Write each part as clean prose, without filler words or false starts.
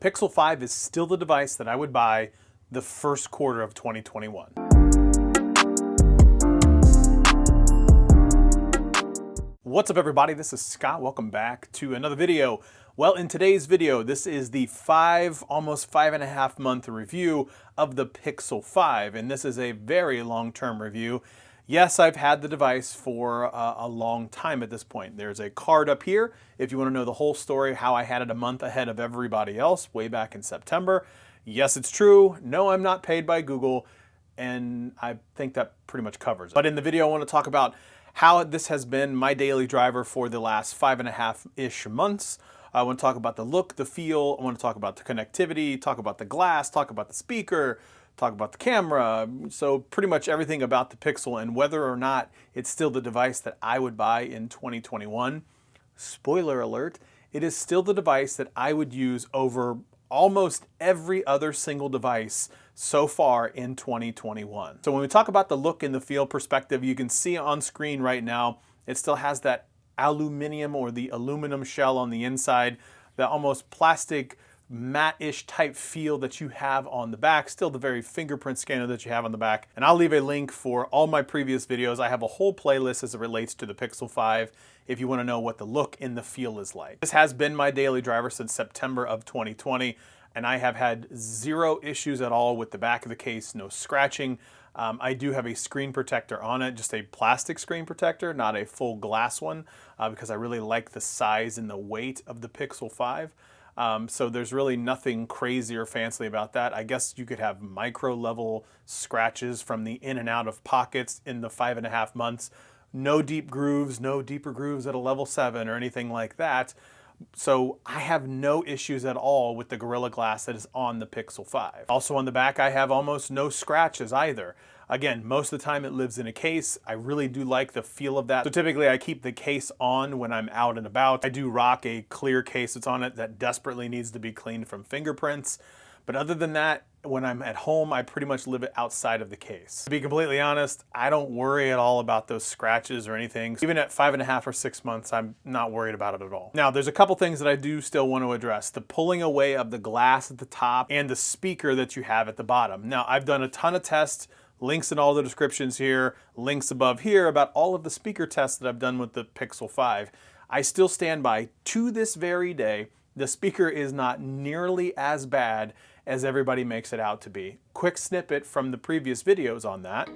Pixel 5 is still the device that I would buy the first quarter of 2021. What's up everybody, this is Scott. Welcome back to another video. Well, in today's video, this is the almost 5.5 month review of the Pixel 5, and this is a very long-term review. Yes, I've had the device for a long time at this point. There's a card up here if you want to know the whole story, how I had it a month ahead of everybody else way back in September. Yes, it's true. No, I'm not paid by Google, and I think that pretty much covers it. But in the video, I want to talk about how this has been my daily driver for the last 5.5-ish months. I want to talk about the look, the feel. I want to talk about the connectivity, talk about the glass, talk about the speaker, talk about the camera. So pretty much everything about the Pixel and whether or not it's still the device that I would buy in 2021. Spoiler alert, it is still the device that I would use over almost every other single device so far in 2021. So when we talk about the look and the feel perspective, you can see on screen right now, it still has that aluminum or the aluminum shell on the inside, that almost plastic matte-ish type feel that you have on the back, still the very fingerprint scanner that you have on the back. And I'll leave a link for all my previous videos. I have a whole playlist as it relates to the Pixel 5 if you want to know what the look and the feel is like. This has been my daily driver since September of 2020, and I have had zero issues at all with the back of the case, no scratching. I do have a screen protector on it, just a plastic screen protector, not a full glass one, because I really like the size and the weight of the Pixel 5. So there's really nothing crazy or fancy about that. I guess you could have micro level scratches from the in and out of pockets in the 5.5 months. No deep grooves, no deeper grooves at a level 7 or anything like that. So I have no issues at all with the Gorilla Glass that is on the Pixel 5. Also on the back, I have almost no scratches either. Again, most of the time it lives in a case. I really do like the feel of that. So typically I keep the case on when I'm out and about. I do rock a clear case that's on it that desperately needs to be cleaned from fingerprints. But other than that, when I'm at home, I pretty much live it outside of the case. To be completely honest, I don't worry at all about those scratches or anything. Even at 5.5 or 6 months, I'm not worried about it at all. Now, there's a couple things that I do still want to address. The pulling away of the glass at the top and the speaker that you have at the bottom. Now, I've done a ton of tests, links in all the descriptions here, links above here about all of the speaker tests that I've done with the Pixel 5. I still stand by, to this very day, the speaker is not nearly as bad as everybody makes it out to be. Quick snippet from the previous videos on that.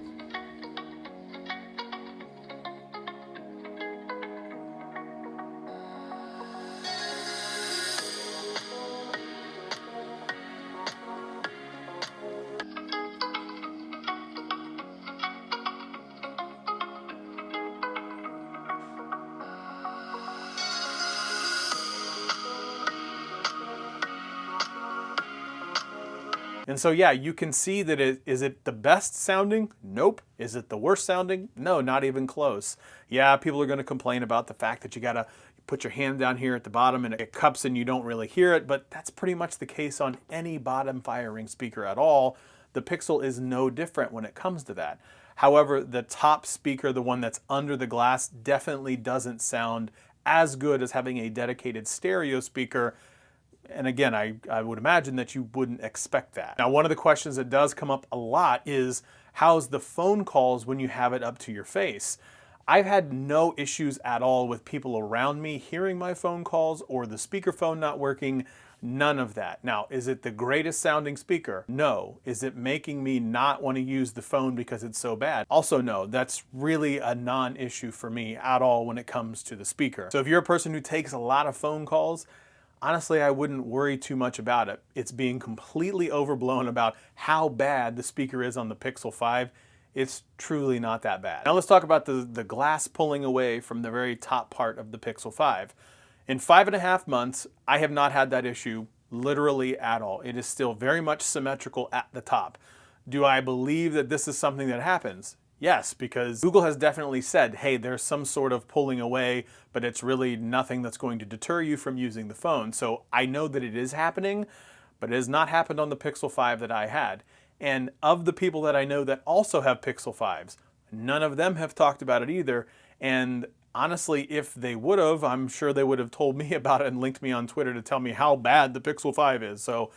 And so yeah, you can see that is it the best sounding? Nope. Is it the worst sounding? No, not even close. Yeah, people are going to complain about the fact that you gotta put your hand down here at the bottom and it cups and you don't really hear it, but that's pretty much the case on any bottom firing speaker at all. The Pixel is no different when it comes to that. However, the top speaker, the one that's under the glass, definitely doesn't sound as good as having a dedicated stereo speaker. And again, I would imagine that you wouldn't expect that. Now, one of the questions that does come up a lot is, how's the phone calls when you have it up to your face? I've had no issues at all with people around me hearing my phone calls or the speakerphone not working. None of that. Now, is it the greatest sounding speaker? No. Is it making me not want to use the phone because it's so bad? Also no. That's really a non-issue for me at all when it comes to the speaker. So if you're a person who takes a lot of phone calls, honestly, I wouldn't worry too much about it. It's being completely overblown about how bad the speaker is on the Pixel 5. It's truly not that bad. Now let's talk about the glass pulling away from the very top part of the Pixel 5. In 5.5 months, I have not had that issue literally at all. It is still very much symmetrical at the top. Do I believe that this is something that happens? Yes, because Google has definitely said, hey, there's some sort of pulling away, but it's really nothing that's going to deter you from using the phone. So I know that it is happening, but it has not happened on the Pixel 5 that I had. And of the people that I know that also have Pixel 5s, none of them have talked about it either. And Honestly, if they would have, I'm sure they would have told me about it and linked me on Twitter to tell me how bad the Pixel 5 is. So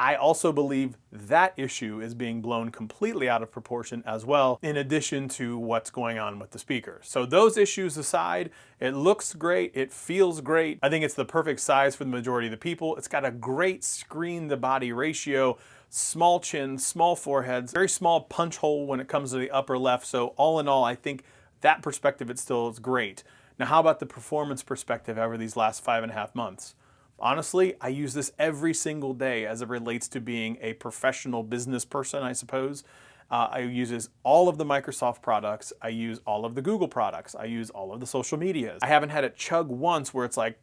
I also believe that issue is being blown completely out of proportion as well, in addition to what's going on with the speaker. So those issues aside, it looks great, it feels great. I think it's the perfect size for the majority of the people. It's got a great screen to body ratio, small chin, small foreheads, very small punch hole when it comes to the upper left. So all in all, I think that perspective, it still is great. Now, how about the performance perspective over these last 5.5 months? Honestly, I use this every single day as it relates to being a professional business person, I suppose. I use all of the Microsoft products. I use all of the Google products. I use all of the social medias. I haven't had it chug once where it's like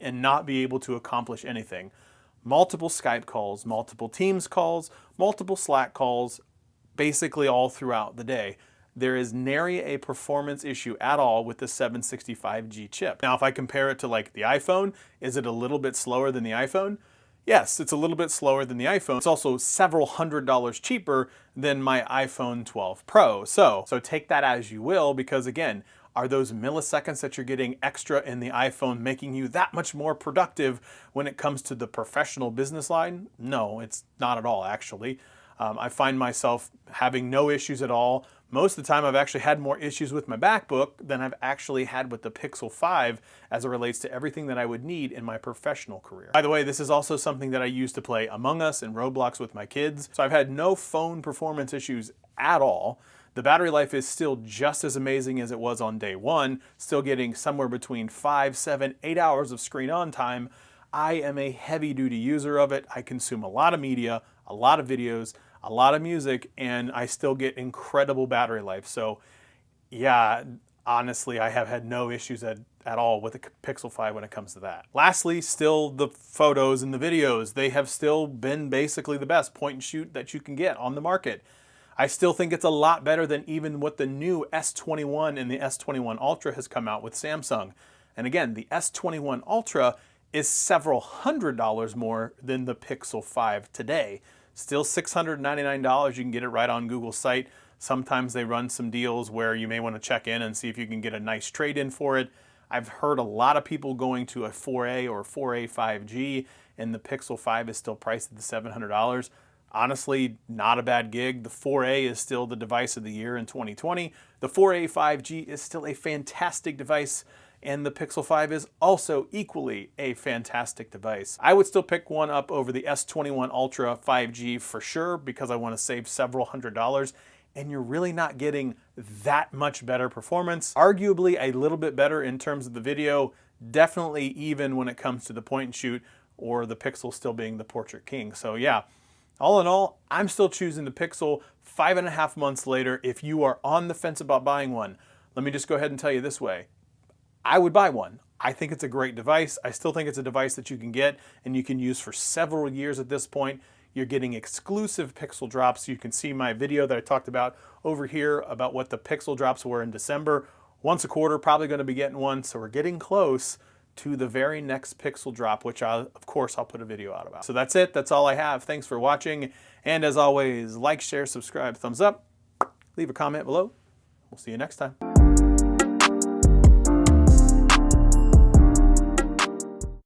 and not be able to accomplish anything. Multiple Skype calls, multiple Teams calls, multiple Slack calls, basically all throughout the day. There is nary a performance issue at all with the 765G chip. Now, if I compare it to like the iPhone, is it a little bit slower than the iPhone? Yes, it's a little bit slower than the iPhone. It's also several $100s cheaper than my iPhone 12 Pro. So take that as you will, because again, are those milliseconds that you're getting extra in the iPhone making you that much more productive when it comes to the professional business line? No, it's not at all, actually. I find myself having no issues at all. Most of the time, I've actually had more issues with my MacBook than I've actually had with the Pixel 5 as it relates to everything that I would need in my professional career. By the way, this is also something that I use to play Among Us and Roblox with my kids. So I've had no phone performance issues at all. The battery life is still just as amazing as it was on day one, still getting somewhere between 5, 7, 8 hours of screen on time. I am a heavy-duty user of it. I consume a lot of media, a lot of videos, a lot of music, and I still get incredible battery life. So yeah, honestly, I have had no issues at all with the Pixel 5 when it comes to that. Lastly, still the photos and the videos. They have still been basically the best point and shoot that you can get on the market. I still think it's a lot better than even what the new S21 and the S21 Ultra has come out with Samsung. And again, the S21 Ultra is several $100s more than the Pixel 5 today. Still $699, you can get it right on Google's site. Sometimes they run some deals where you may want to check in and see if you can get a nice trade-in for it. I've heard a lot of people going to a 4A or 4A 5G, and the Pixel 5 is still priced at the $700. Honestly, not a bad gig. The 4A is still the device of the year in 2020. The 4A 5G is still a fantastic device, and the Pixel 5 is also equally a fantastic device. I would still pick one up over the S21 Ultra 5G for sure, because I want to save several $100s, and you're really not getting that much better performance. Arguably a little bit better in terms of the video, definitely even when it comes to the point and shoot, or the Pixel still being the portrait king. So yeah, all in all, I'm still choosing the Pixel 5.5 months later. If you are on the fence about buying one, let me just go ahead and tell you this way. I would buy one. I think it's a great device. I still think it's a device that you can get and you can use for several years at this point. You're getting exclusive Pixel drops. You can see my video that I talked about over here about what the Pixel drops were in December. Once a quarter, probably going to be getting one. So we're getting close to the very next Pixel drop, which of course I'll put a video out about. So that's it. That's all I have. Thanks for watching. And as always, like, share, subscribe, thumbs up, leave a comment below. We'll see you next time.